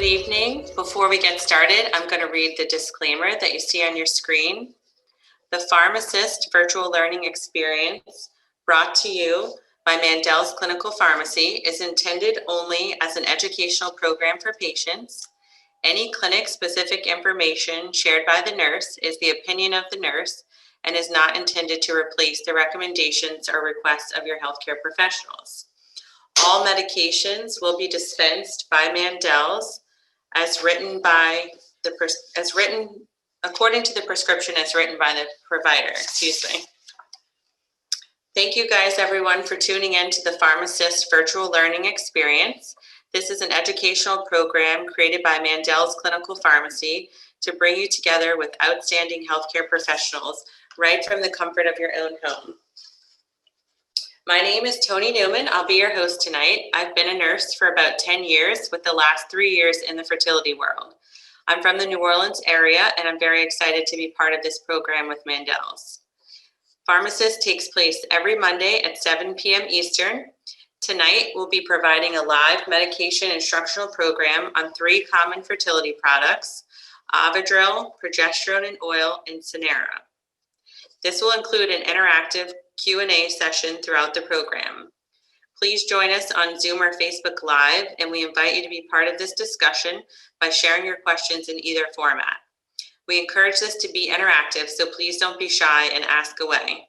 Good evening. Before we get started, I'm going to read the disclaimer that you see on your screen. The PharmAssist virtual learning experience brought to you by Mandel's Clinical Pharmacy is intended only as an educational program for patients. Any clinic-specific information shared by the nurse is the opinion of the nurse and is not intended to replace the recommendations or requests of your healthcare professionals. All medications will be dispensed by Mandel's as written according to the prescription as written by the provider. Excuse me. Thank you guys, everyone, for tuning in to the PharmAssist virtual learning experience. This is an educational program created by Mandel's Clinical Pharmacy to bring you together with outstanding healthcare professionals right from the comfort of your own home. My name is Tony Newman. I'll be your host tonight. I've been a nurse for about 10 years, with the last 3 years in the fertility world. I'm from the New Orleans area, and I'm very excited to be part of this program with Mandel's. PharmAssist takes place every Monday at 7 p.m. Eastern. Tonight, we'll be providing a live medication instructional program on 3 common fertility products: Ovidrel, Progesterone In Oil, and Synera. This will include an interactive Q&A session throughout the program. Please join us on Zoom or Facebook Live, and we invite you to be part of this discussion by sharing your questions in either format. We encourage this to be interactive, so please don't be shy and ask away.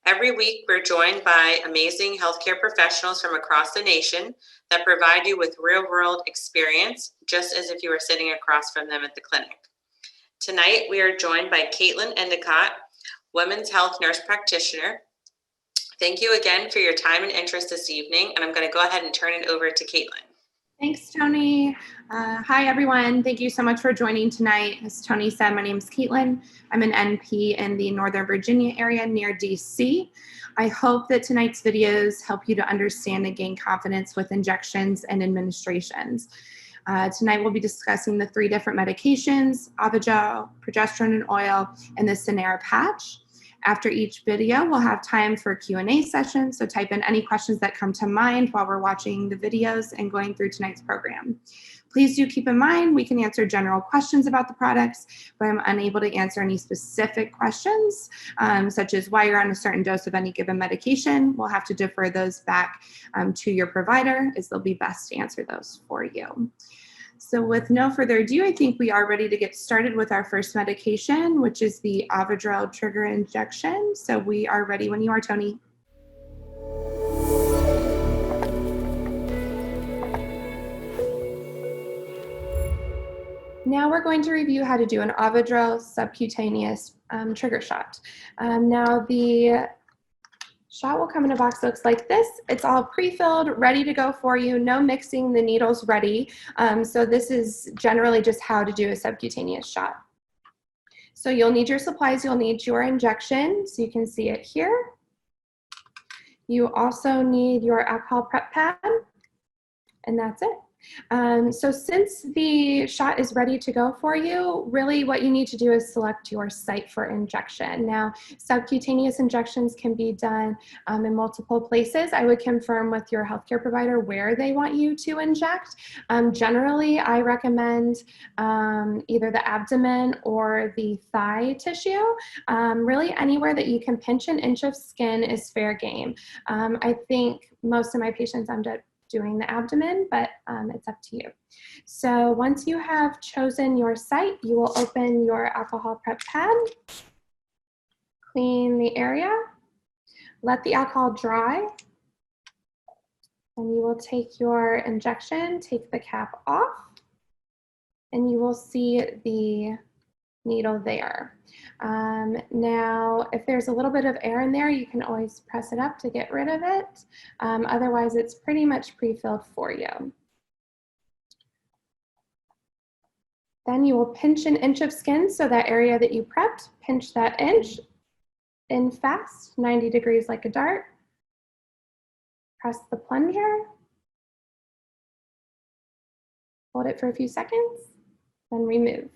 Every week, we're joined by amazing healthcare professionals from across the nation that provide you with real-world experience, just as if you were sitting across from them at the clinic. Tonight, we are joined by Kaitlyn Endicott, Women's Health Nurse Practitioner. Thank you again for your time and interest this evening, and I'm going to go ahead and turn it over to Kaitlyn. Thanks, Tony. Hi, everyone. Thank you so much for joining tonight. As Tony said, my name is Kaitlyn. I'm an NP in the Northern Virginia area near DC. I hope that tonight's videos help you to understand and gain confidence with injections and administrations. Tonight we'll be discussing the 3 different medications: Ovidrel, Progesterone In Oil, and the Synera patch. After each video, we'll have time for a Q&A session, so type in any questions that come to mind while we're watching the videos and going through tonight's program. Please do keep in mind we can answer general questions about the products, but I'm unable to answer any specific questions, such as why you're on a certain dose of any given medication. We'll have to defer those back to your provider, as they'll be best to answer those for you. So with no further ado, I think we are ready to get started with our first medication, which is the Ovidrel trigger injection. So we are ready when you are, Tony. Now we're going to review how to do an Ovidrel subcutaneous trigger shot. Now the shot will come in a box that looks like this. It's all pre-filled, ready to go for you. No mixing, the needle's ready. So this is generally just how to do a subcutaneous shot. So you'll need your supplies. You'll need your injection, so you can see it here. You also need your alcohol prep pad, and that's it. So since the shot is ready to go for you, really what you need to do is select your site for injection. Now, subcutaneous injections can be done in multiple places. I would confirm with your healthcare provider where they want you to inject. Generally, I recommend either the abdomen or the thigh tissue. Really anywhere that you can pinch an inch of skin is fair game. I think most of my patients end up doing the abdomen, but it's up to you. So once you have chosen your site, you will open your alcohol prep pad, clean the area, let the alcohol dry, and you will take your injection, take the cap off, and you will see the needle there. Now, if there's a little bit of air in there, you can always press it up to get rid of it. Otherwise, it's pretty much pre-filled for you. Then you will pinch an inch of skin, so that area that you prepped, pinch that inch in fast, 90 degrees like a dart. Press the plunger. Hold it for a few seconds, then remove.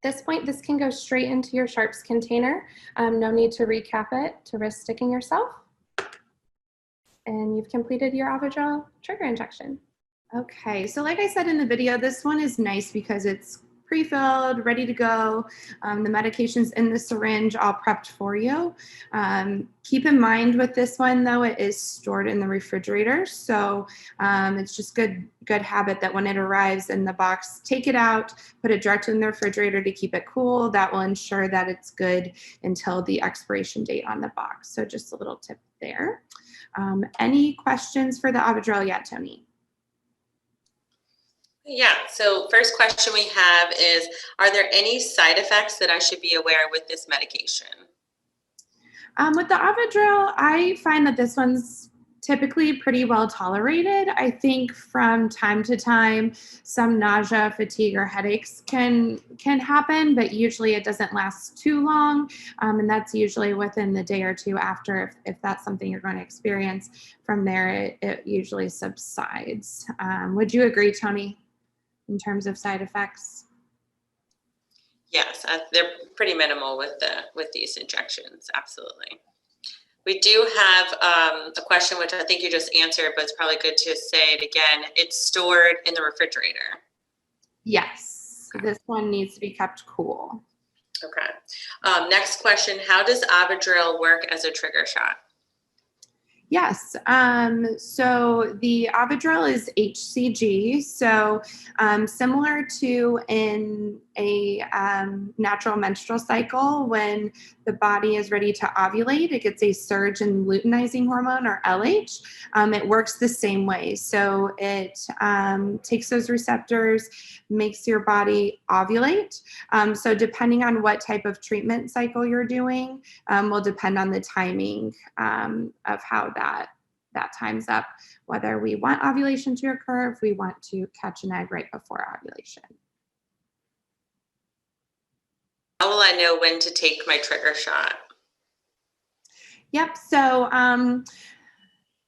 At this point, this can go straight into your sharps container. No need to recap it to risk sticking yourself. And you've completed your Ovidrel trigger injection. Okay, so like I said in the video, this one is nice because it's pre-filled, ready to go. The medication's in the syringe, all prepped for you. Keep in mind with this one, though, it is stored in the refrigerator. So it's just good habit that when it arrives in the box, take it out, put it directly in the refrigerator to keep it cool. That will ensure that it's good until the expiration date on the box. So just a little tip there. Any questions for the Ovidrel yet, Tony? Yeah, so first question we have is, are there any side effects that I should be aware with this medication? With the Ovidrel, I find that this one's typically pretty well tolerated. I think from time to time, some nausea, fatigue, or headaches can happen, but usually it doesn't last too long, and that's usually within the day or two after. If that's something you're going to experience, from there it usually subsides. Would you agree, Tony, in terms of side effects? Yes, they're pretty minimal with these injections. Absolutely. We do have a question, which I think you just answered, but it's probably good to say it again. It's stored in the refrigerator. Yes, this one needs to be kept cool. Okay. Next question, how does Ovidrel work as a trigger shot? Yes. So the Ovidrel is HCG. So similar to in a natural menstrual cycle, when the body is ready to ovulate, it gets a surge in luteinizing hormone, or LH. It works the same way. So it takes those receptors, makes your body ovulate. So depending on what type of treatment cycle you're doing, will depend on the timing of how that time's up, whether we want ovulation to occur, if we want to catch an egg right before ovulation. How will I know when to take my trigger shot? Yep. So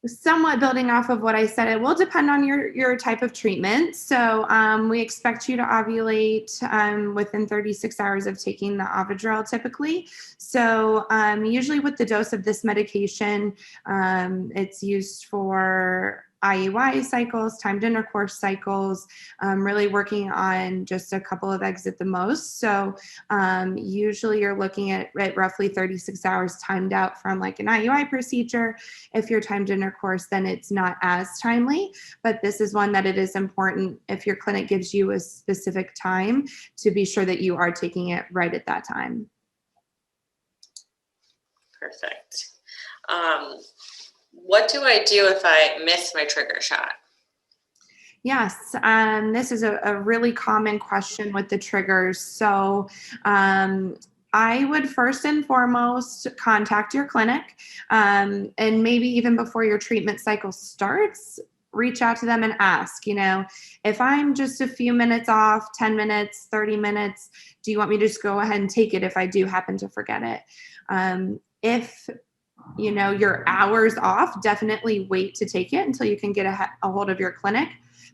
somewhat building off of what I said, it will depend on your type of treatment. So we expect you to ovulate within 36 hours of taking the Ovidrel typically. So usually with the dose of this medication, it's used for IUI cycles, timed intercourse cycles, really working on just a couple of eggs at the most. So usually you're looking at roughly 36 hours timed out from like an IUI procedure. If you're timed intercourse, then it's not as timely, but this is one that it is important, if your clinic gives you a specific time, to be sure that you are taking it right at that time. Perfect. What do I do if I miss my trigger shot? Yes, this is a really common question with the triggers. So I would first and foremost contact your clinic, and maybe even before your treatment cycle starts, reach out to them and ask, if I'm just a few minutes off, 10 minutes, 30 minutes, do you want me to just go ahead and take it if I do happen to forget it? If you're hours off, definitely wait to take it until you can get a hold of your clinic.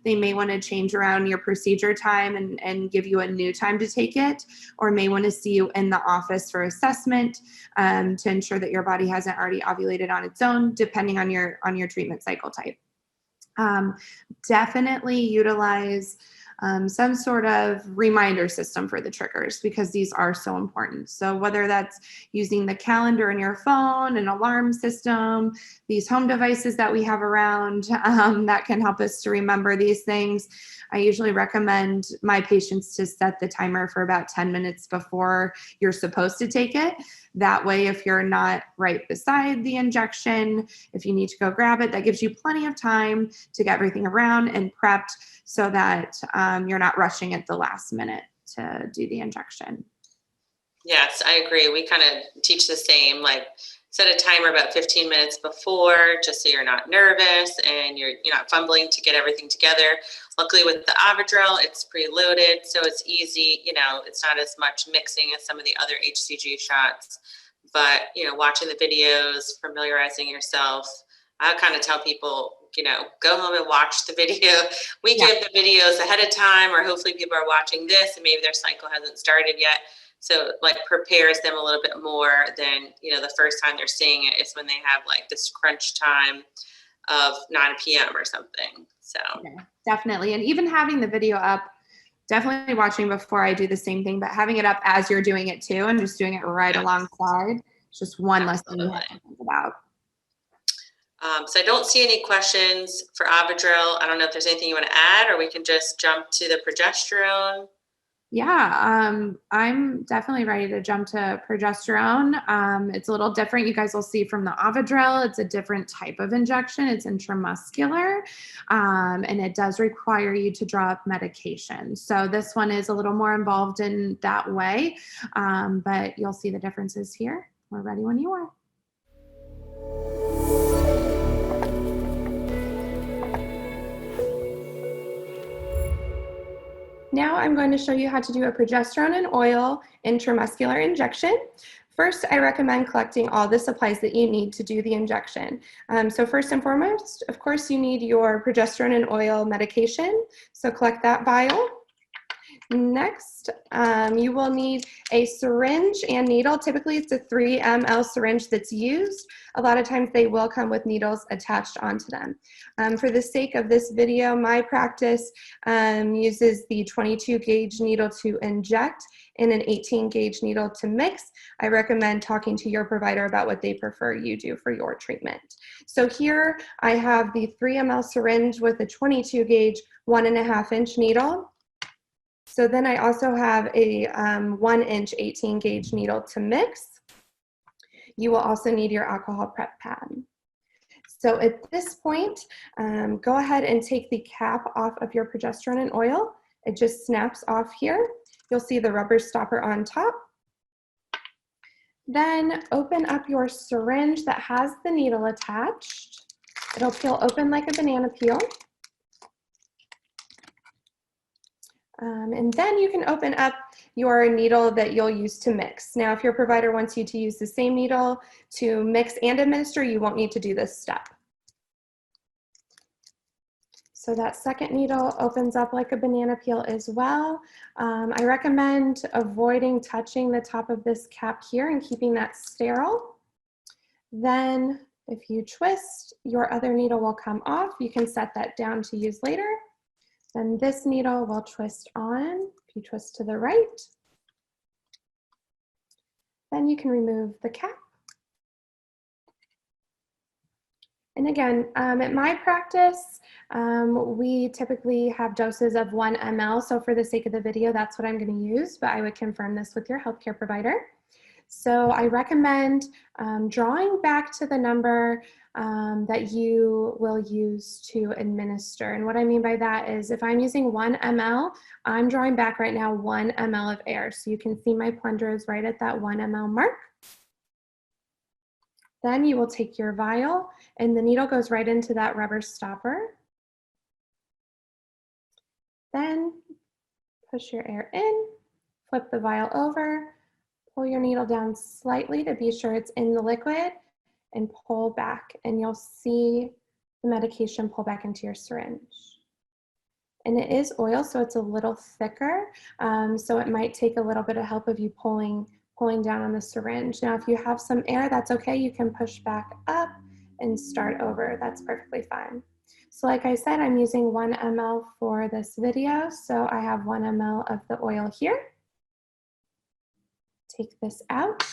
They may want to change around your procedure time and give you a new time to take it, or may want to see you in the office for assessment to ensure that your body hasn't already ovulated on its own, depending on your treatment cycle type. Definitely utilize some sort of reminder system for the triggers, because these are so important. So whether that's using the calendar in your phone, an alarm system, these home devices that we have around that can help us to remember these things. I usually recommend my patients to set the timer for about 10 minutes before you're supposed to take it. That way, if you're not right beside the injection, if you need to go grab it, that gives you plenty of time to get everything around and prepped, so that you're not rushing at the last minute to do the injection. Yes, I agree. We kind of teach the same, like set a timer about 15 minutes before, just so you're not nervous and you're not fumbling to get everything together. Luckily with the Ovidrel, it's preloaded, so it's easy. It's not as much mixing as some of the other HCG shots, but watching the videos, familiarizing yourself. I kind of tell people, go home and watch the video. We give the videos ahead of time, or hopefully people are watching this and maybe their cycle hasn't started yet. So prepares them a little bit more than, the first time they're seeing it is when they have this crunch time of 9 p.m. or something. So yeah, definitely. And even having the video up, definitely watching before I do the same thing, but having it up as you're doing it too and just doing it right alongside, it's just one less thing you have to think about. So I don't see any questions for Ovidrel. I don't know if there's anything you want to add, or we can just jump to the progesterone. Yeah, I'm definitely ready to jump to progesterone. It's a little different. You guys will see from the Ovidrel, it's a different type of injection. It's intramuscular, and it does require you to draw up medication. So this one is a little more involved in that way, but you'll see the differences here. We're ready when you are. Now I'm going to show you how to do a progesterone in oil intramuscular injection. First, I recommend collecting all the supplies that you need to do the injection. So first and foremost, of course, you need your progesterone in oil medication. So collect that vial. Next, you will need a syringe and needle. Typically, it's a 3 ml syringe that's used. A lot of times they will come with needles attached onto them. For the sake of this video, my practice uses the 22 gauge needle to inject and an 18 gauge needle to mix. I recommend talking to your provider about what they prefer you do for your treatment. So here I have the 3 ml syringe with a 22 gauge 1.5 inch needle. So then I also have a 1 inch 18 gauge needle to mix. You will also need your alcohol prep pad. So at this point, go ahead and take the cap off of your progesterone in oil. It just snaps off here. You'll see the rubber stopper on top. Then open up your syringe that has the needle attached. It'll peel open like a banana peel. And then you can open up your needle that you'll use to mix. Now, if your provider wants you to use the same needle to mix and administer, you won't need to do this step. So that second needle opens up like a banana peel as well. I recommend avoiding touching the top of this cap here and keeping that sterile. Then if you twist, your other needle will come off. You can set that down to use later. Then this needle will twist on. If you twist to the right, then you can remove the cap. And again, at my practice, we typically have doses of 1 ml. So for the sake of the video, that's what I'm going to use, but I would confirm this with your healthcare provider. So I recommend drawing back to the number that you will use to administer. And what I mean by that is if I'm using 1 ml, I'm drawing back right now 1 ml of air. So you can see my plunger is right at that 1 ml mark. Then you will take your vial and the needle goes right into that rubber stopper. Then push your air in, flip the vial over, pull your needle down slightly to be sure it's in the liquid and pull back, and you'll see the medication pull back into your syringe. And it is oil, so it's a little thicker, so it might take a little bit of help of you pulling down on the syringe. Now, if you have some air, that's okay. You can push back up and start over. That's perfectly fine. So like I said, I'm using 1 ml for this video, so I have 1 ml of the oil here. Take this out.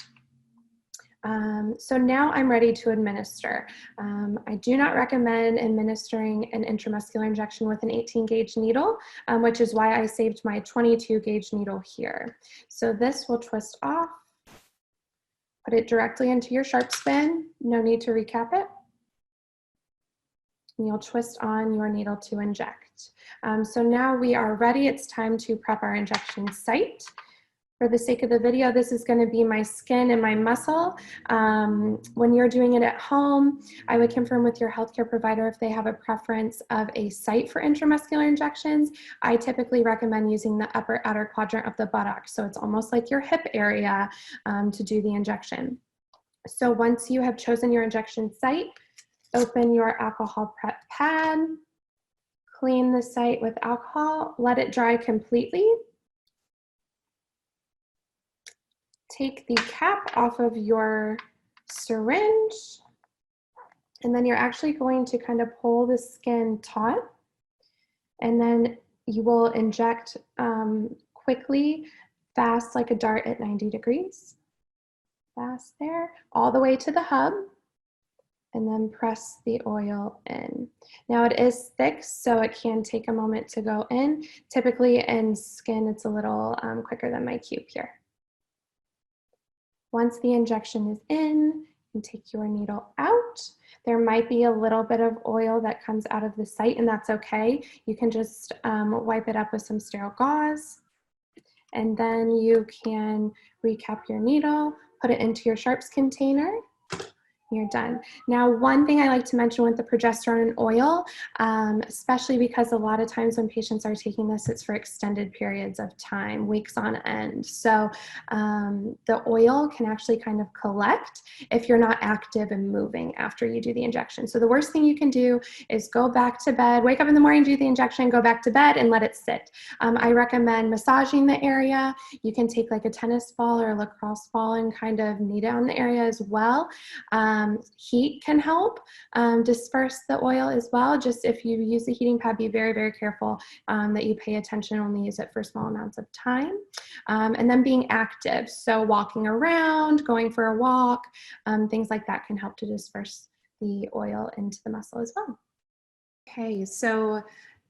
So now I'm ready to administer. I do not recommend administering an intramuscular injection with an 18 gauge needle, which is why I saved my 22 gauge needle here. So this will twist off, put it directly into your sharp spin, no need to recap it. And you'll twist on your needle to inject. So now we are ready. It's time to prep our injection site. For the sake of the video, this is going to be my skin and my muscle. When you're doing it at home, I would confirm with your healthcare provider if they have a preference of a site for intramuscular injections. I typically recommend using the upper outer quadrant of the buttock, so it's almost like your hip area to do the injection. So once you have chosen your injection site, open your alcohol prep pad, clean the site with alcohol, let it dry completely. Take the cap off of your syringe, and then you're actually going to kind of pull the skin taut And then you will inject quickly, fast like a dart at 90 degrees. Fast there, all the way to the hub, and then press the oil in. Now it is thick, so it can take a moment to go in. Typically in skin, it's a little quicker than my cube here. Once the injection is in, you take your needle out. There might be a little bit of oil that comes out of the site, and that's okay. You can just wipe it up with some sterile gauze, and then you can recap your needle, put it into your sharps container. You're done. Now, one thing I like to mention with the progesterone in oil, especially because a lot of times when patients are taking this, it's for extended periods of time, weeks on end. So the oil can actually kind of collect if you're not active and moving after you do the injection. So the worst thing you can do is go back to bed, wake up in the morning, do the injection, go back to bed and let it sit. I recommend massaging the area. You can take like a tennis ball or a lacrosse ball and kind of knead down the area as well. Heat can help disperse the oil as well. Just if you use the heating pad, be very, very careful that you pay attention, only use it for small amounts of time. And then being active, so walking around, going for a walk, things like that can help to disperse the oil into the muscle as well. Okay, so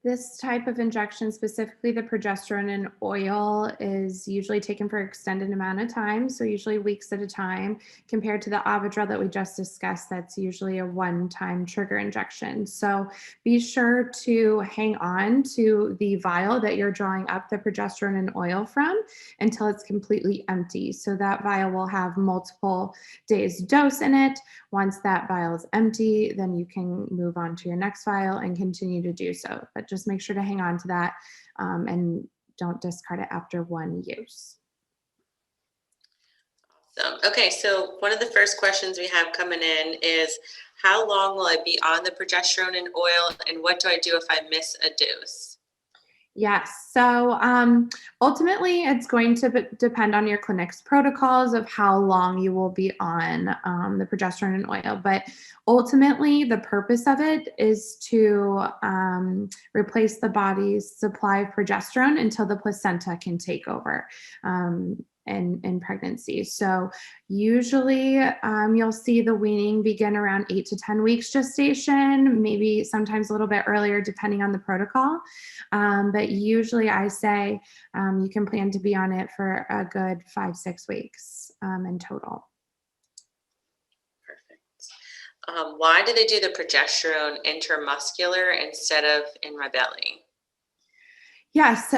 this type of injection, specifically the progesterone in oil, is usually taken for an extended amount of time, so usually weeks at a time, compared to the Ovidrel that we just discussed, that's usually a one-time trigger injection. So be sure to hang on to the vial that you're drawing up the progesterone in oil from until it's completely empty. So that vial will have multiple days dose in it. Once that vial is empty, then you can move on to your next vial and continue to do so. But just make sure to hang on to that and don't discard it after one use. Okay, so one of the first questions we have coming in is, how long will I be on the progesterone in oil, and what do I do if I miss a dose? Yes. So ultimately, it's going to depend on your clinic's protocols of how long you will be on the progesterone in oil. But ultimately, the purpose of it is to replace the body's supply of progesterone until the placenta can take over in pregnancy. So usually you'll see the weaning begin around 8 to 10 weeks gestation, maybe sometimes a little bit earlier depending on the protocol. But usually I say you can plan to be on it for a good 5-6 weeks in total. Perfect. Why do they do the progesterone intramuscular instead of in my belly? Yes.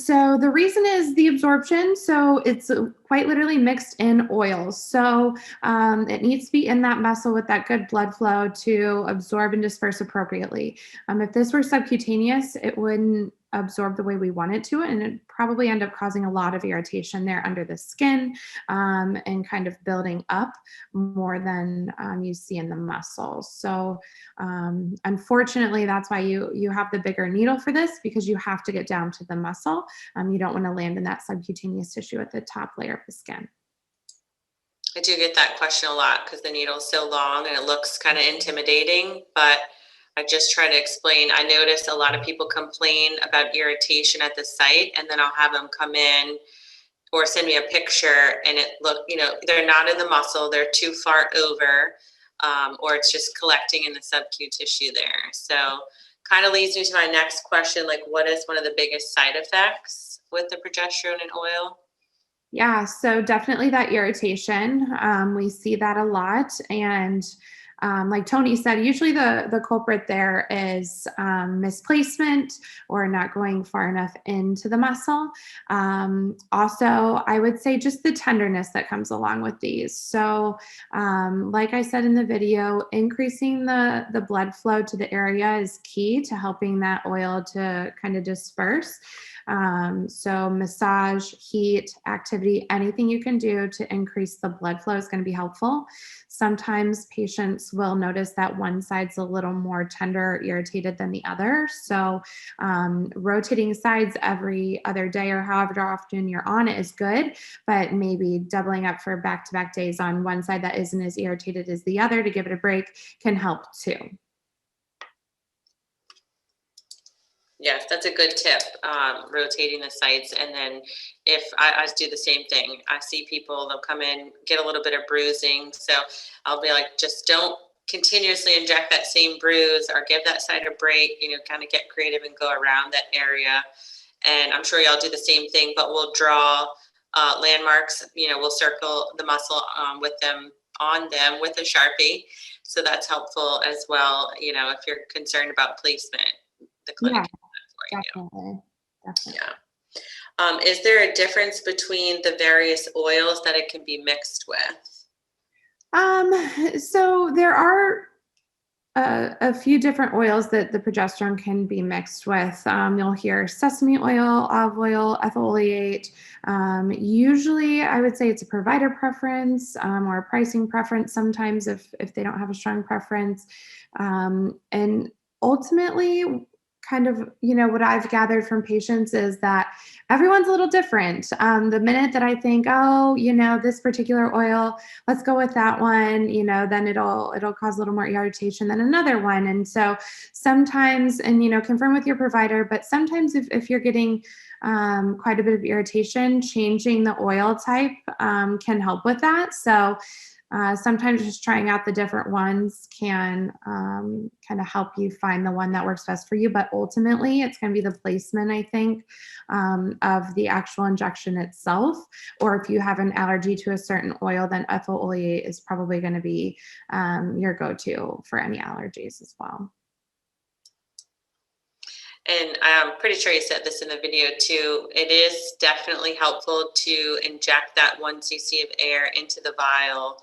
So the reason is the absorption. So it's quite literally mixed in oils. So it needs to be in that muscle with that good blood flow to absorb and disperse appropriately. If this were subcutaneous, it wouldn't absorb the way we want it to, and it probably end up causing a lot of irritation there under the skin and kind of building up more than you see in the muscles. So unfortunately, that's why you have the bigger needle for this, because you have to get down to the muscle. You don't want to land in that subcutaneous tissue at the top layer of the skin. I do get that question a lot because the needle is so long and it looks kind of intimidating, but I just try to explain. I notice a lot of people complain about irritation at the site, and then I'll have them come in or send me a picture and they're not in the muscle, they're too far over, or it's just collecting in the sub-Q tissue there. So kind of leads me to my next question, like what is one of the biggest side effects with the progesterone in oil? Yeah, so definitely that irritation. We see that a lot. And like Tony said, usually the culprit there is misplacement or not going far enough into the muscle. Also, I would say just the tenderness that comes along with these. So like I said in the video, increasing the blood flow to the area is key to helping that oil to kind of disperse. So massage, heat, activity, anything you can do to increase the blood flow is going to be helpful. Sometimes patients will notice that one side's a little more tender or irritated than the other. So rotating sides every other day or however often you're on it is good, but maybe doubling up for back-to-back days on one side that isn't as irritated as the other to give it a break can help too. Yes, that's a good tip, rotating the sites. And then if I do the same thing, I see people, they'll come in, get a little bit of bruising. So I'll be like, just don't continuously inject that same bruise, or give that site a break, kind of get creative and go around that area. And I'm sure y'all do the same thing, but we'll draw landmarks, we'll circle the muscle on them with a Sharpie. So that's helpful as well, if you're concerned about placement, the clinic Yeah, can do that for definitely. you. Yeah. Is there a difference between the various oils that it can be mixed with? So there are a few different oils that the progesterone can be mixed with. You'll hear sesame oil, olive oil, ethyl oleate. Usually, I would say it's a provider preference or a pricing preference sometimes if they don't have a strong preference. And ultimately, kind of, what I've gathered from patients is that everyone's a little different. The minute that I think, oh, this particular oil, let's go with that one, then it'll cause a little more irritation than another one. And so sometimes, and confirm with your provider, but sometimes if you're getting quite a bit of irritation, changing the oil type can help with that. So sometimes just trying out the different ones can kind of help you find the one that works best for you. But ultimately, it's going to be the placement, I think, of the actual injection itself. Or if you have an allergy to a certain oil, then ethyl oleate is probably going to be your go-to for any allergies as well. And I'm pretty sure you said this in the video too. It is definitely helpful to inject that 1 cc of air into the vial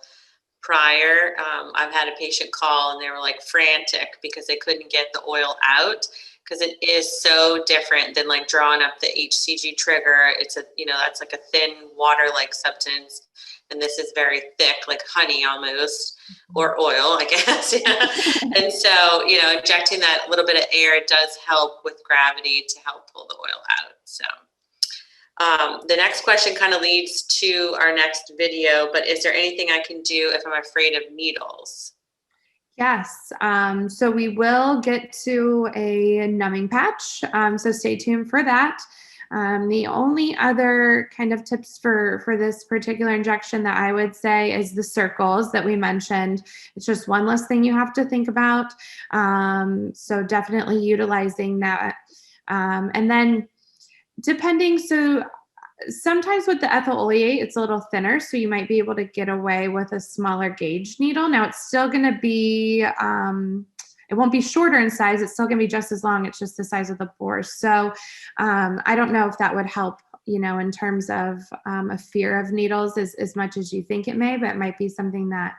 prior. I've had a patient call and they were like frantic because they couldn't get the oil out, because it is so different than like drawing up the HCG trigger. It's that's like a thin water-like substance, and this is very thick, like honey almost, or oil, I guess. And so, injecting that little bit of air does help with gravity to help pull the oil out. So the next question kind of leads to our next video, but is there anything I can do if I'm afraid of needles? Yes. So we will get to a numbing patch. So stay tuned for that. The only other kind of tips for this particular injection that I would say is the circles that we mentioned. It's just one less thing you have to think about. So definitely utilizing that. And then depending, so sometimes with the ethyl oleate, it's a little thinner, so you might be able to get away with a smaller gauge needle. Now it's still going to be, it won't be shorter in size. It's still going to be just as long. It's just the size of the pore. So I don't know if that would help, in terms of a fear of needles as much as you think it may, but it might be something that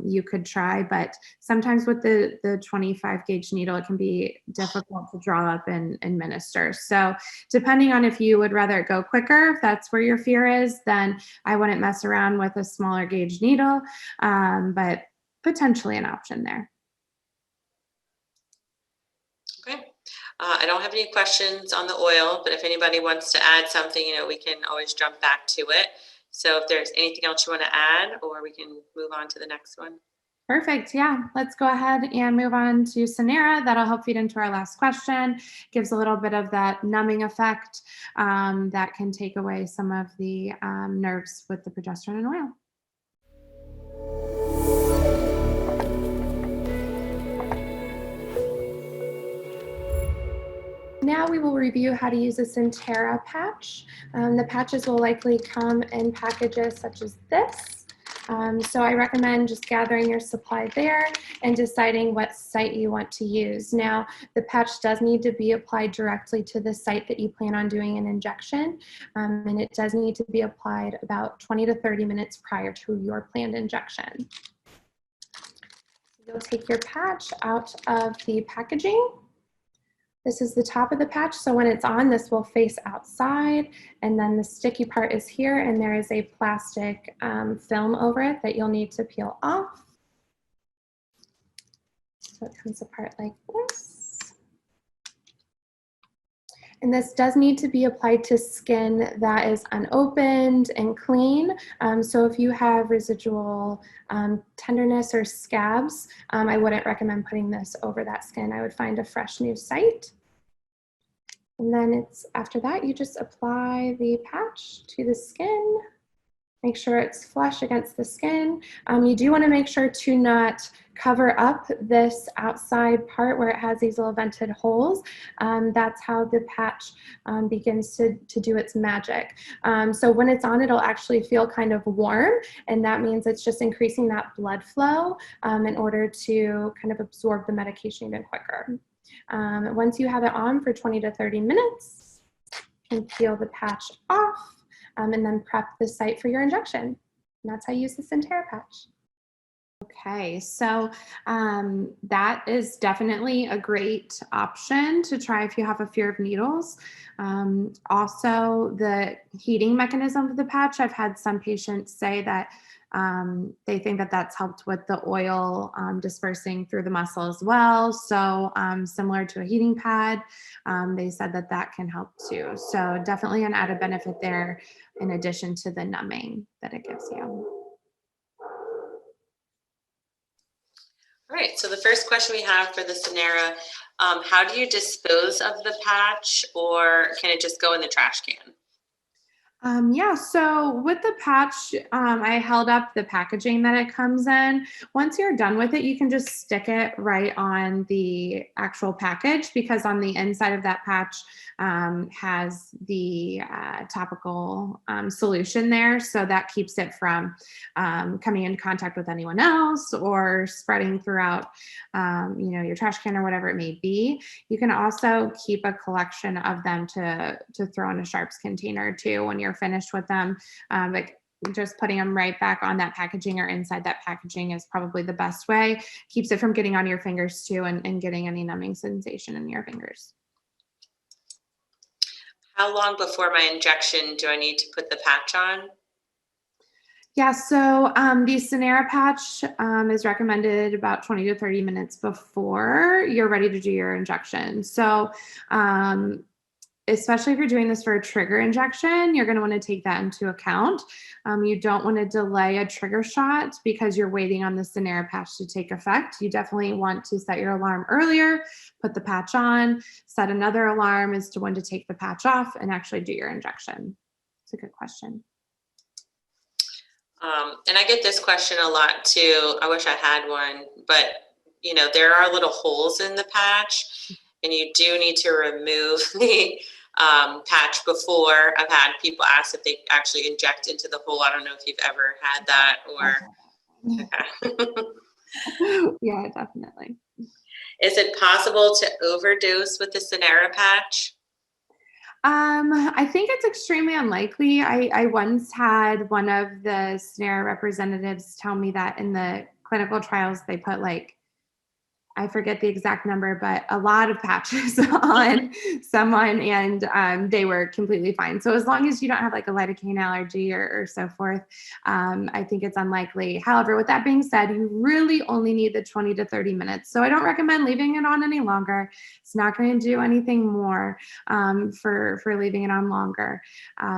you could try. But sometimes with the 25 gauge needle, it can be difficult to draw up and administer. So depending on if you would rather it go quicker, if that's where your fear is, then I wouldn't mess around with a smaller gauge needle, but potentially an option there. Okay. I don't have any questions on the oil, but if anybody wants to add something, we can always jump back to it. So if there's anything else you want to add, or we can move on to the next one. Perfect. Yeah, let's go ahead and move on to Synera. That'll help feed into our last question. Gives a little bit of that numbing effect that can take away some of the nerves with the progesterone in oil. Now we will review how to use a Synera patch. The patches will likely come in packages such as this. So I recommend just gathering your supply there and deciding what site you want to use. Now, the patch does need to be applied directly to the site that you plan on doing an injection, and it does need to be applied about 20 to 30 minutes prior to your planned injection. You'll take your patch out of the packaging. This is the top of the patch, so when it's on, this will face outside, and then the sticky part is here, and there is a plastic film over it that you'll need to peel off. So it comes apart like this. And this does need to be applied to skin that is unopened and clean. So if you have residual tenderness or scabs, I wouldn't recommend putting this over that skin. I would find a fresh new site. And then after that, you just apply the patch to the skin. Make sure it's flush against the skin. You do want to make sure to not cover up this outside part where it has these little vented holes. That's how the patch begins to do its magic. So when it's on, it'll actually feel kind of warm, and that means it's just increasing that blood flow in order to kind of absorb the medication even quicker. Once you have it on for 20 to 30 minutes, you can peel the patch off. And then prep the site for your injection. And that's how you use the Synera patch. Okay, so that is definitely a great option to try if you have a fear of needles. Also, the heating mechanism of the patch, I've had some patients say that they think that that's helped with the oil dispersing through the muscle as well. So similar to a heating pad, they said that that can help too. So definitely an added benefit there in addition to the numbing that it gives you. All right, so the first question we have for the Synera, how do you dispose of the patch, or can it just go in the trash can? Yeah, so with the patch, I held up the packaging that it comes in. Once you're done with it, you can just stick it right on the actual package, because on the inside of that patch has the topical solution there. So that keeps it from coming in contact with anyone else or spreading throughout, your trash can or whatever it may be. You can also keep a collection of them to throw in a sharps container too when you're finished with them. Like just putting them right back on that packaging or inside that packaging is probably the best way. Keeps it from getting on your fingers too and getting any numbing sensation in your fingers. How long before my injection do I need to put the patch on? Yeah, so the Synera patch is recommended about 20 to 30 minutes before you're ready to do your injection. So especially if you're doing this for a trigger injection, you're going to want to take that into account. You don't want to delay a trigger shot because you're waiting on the Synera patch to take effect. You definitely want to set your alarm earlier, put the patch on, set another alarm as to when to take the patch off and actually do your injection. It's a good question. And I get this question a lot too. I wish I had one, but there are little holes in the patch, and you do need to remove the patch before. I've had people ask if they actually inject into the hole. I don't know if you've ever had that or. Okay. Yeah, definitely. Is it possible to overdose with the Synera patch? I think it's extremely unlikely. I once had one of the Synera representatives tell me that in the clinical trials, they put I forget the exact number, but a lot of patches on someone, and they were completely fine. So as long as you don't have a lidocaine allergy or so forth, I think it's unlikely. However, with that being said, you really only need the 20 to 30 minutes. So I don't recommend leaving it on any longer. It's not going to do anything more for leaving it on longer.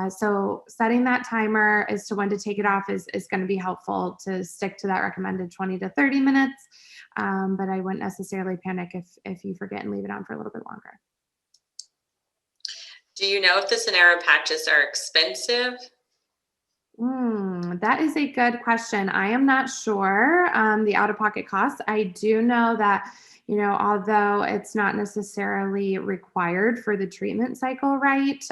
So setting that timer as to when to take it off is going to be helpful to stick to that recommended 20 to 30 minutes. But I wouldn't necessarily panic if you forget and leave it on for a little bit longer. Do you know if the Synera patches are expensive? That is a good question. I am not sure the out-of-pocket costs. I do know that, although it's not necessarily required for the treatment cycle, right?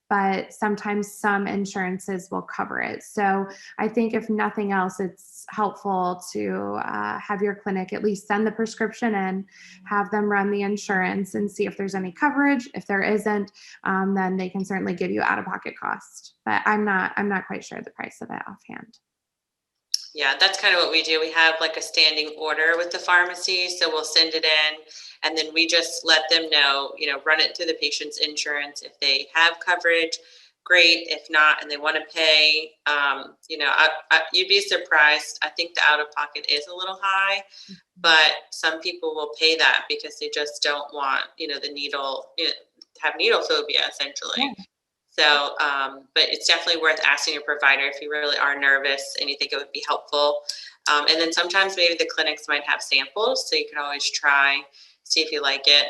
But sometimes some insurances will cover it. So I think if nothing else, it's helpful to have your clinic at least send the prescription in, have them run the insurance and see if there's any coverage. If there isn't, then they can certainly give you out-of-pocket cost. But I'm not quite sure the price of it offhand. Yeah, that's kind of what we do. We have a standing order with the pharmacy. So we'll send it in, and then we just let them know, run it through the patient's insurance. If they have coverage, great. If not, and they want to pay, you'd be surprised. I think the out-of-pocket is a little high, but some people will pay that because they just don't want, the needle, have needle phobia essentially. Yeah. So, but it's definitely worth asking your provider if you really are nervous and you think it would be helpful. And then sometimes maybe the clinics might have samples, so you can always try, see if you like it.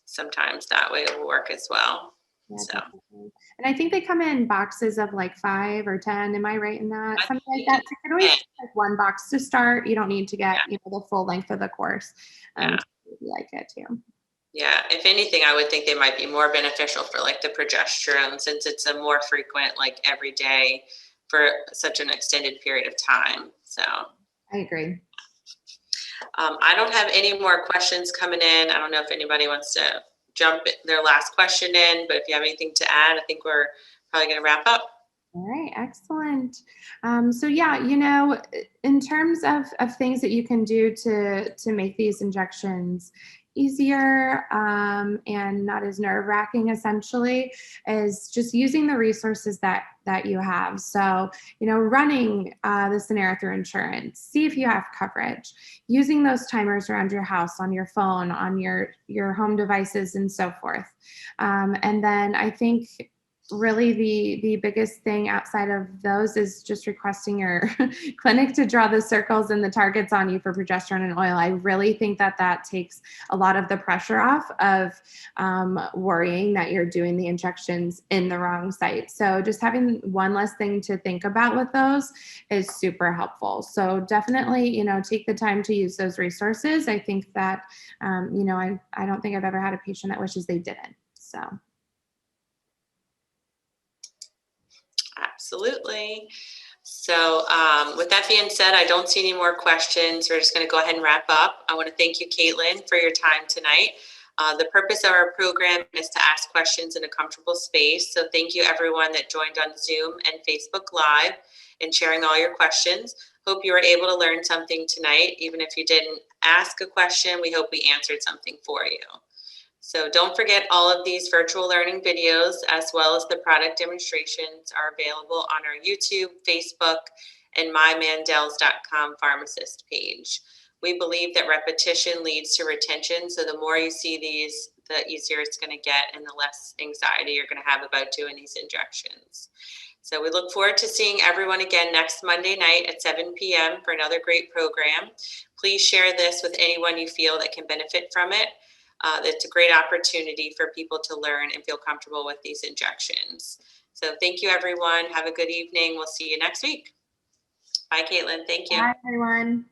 sometimes that way will work as well. Yeah, So. definitely. And I think they come in boxes of like 5 or 10. Am I right in that? I Something like think that. it's So you can always 10. take like one box to start. You don't need to get, you know, the full length of the course. Yeah. To really like it too. Yeah, if anything, I would think they might be more beneficial for like the progesterone, since it's a more frequent, like every day for such an extended period of time. So I agree. I don't have any more questions coming in. I don't know if anybody wants to jump their last question in, but if you have anything to add, I think we're probably going to wrap up. All right, excellent. So yeah, you know, in terms of things that you can do to make these injections easier and not as nerve-wracking, essentially, is just using the resources that you have. So, you know, running the Synera through insurance, see if you have coverage, using those timers around your house, on your phone, on your home devices, and so forth. And then I think really the biggest thing outside of those is just requesting your clinic to draw the circles and the targets on you for progesterone and oil. I really think that takes a lot of the pressure off of worrying that you're doing the injections in the wrong site. So just having one less thing to think about with those is super helpful. So definitely, you know, take the time to use those resources. I think that, you know, I don't think I've ever had a patient that wishes they didn't. So. Absolutely. So with that being said, I don't see any more questions. We're just going to go ahead and wrap up. I want to thank you, Kaitlyn, for your time tonight. The purpose of our program is to ask questions in a comfortable space. So thank you, everyone that joined on Zoom and Facebook Live and sharing all your questions. Hope you were able to learn something tonight. Even if you didn't ask a question, we hope we answered something for you. So don't forget, all of these virtual learning videos, as well as the product demonstrations, are available on our YouTube, Facebook, and mymandels.com PharmAssist page. We believe that repetition leads to retention. So the more you see these, the easier it's going to get and the less anxiety you're going to have about doing these injections. So we look forward to seeing everyone again next Monday night at 7 p.m. for another great program. Please share this with anyone you feel that can benefit from it. It's a great opportunity for people to learn and feel comfortable with these injections. So thank you, everyone. Have a good evening. We'll see you next week. Bye, Kaitlyn. Thank you. Bye, everyone.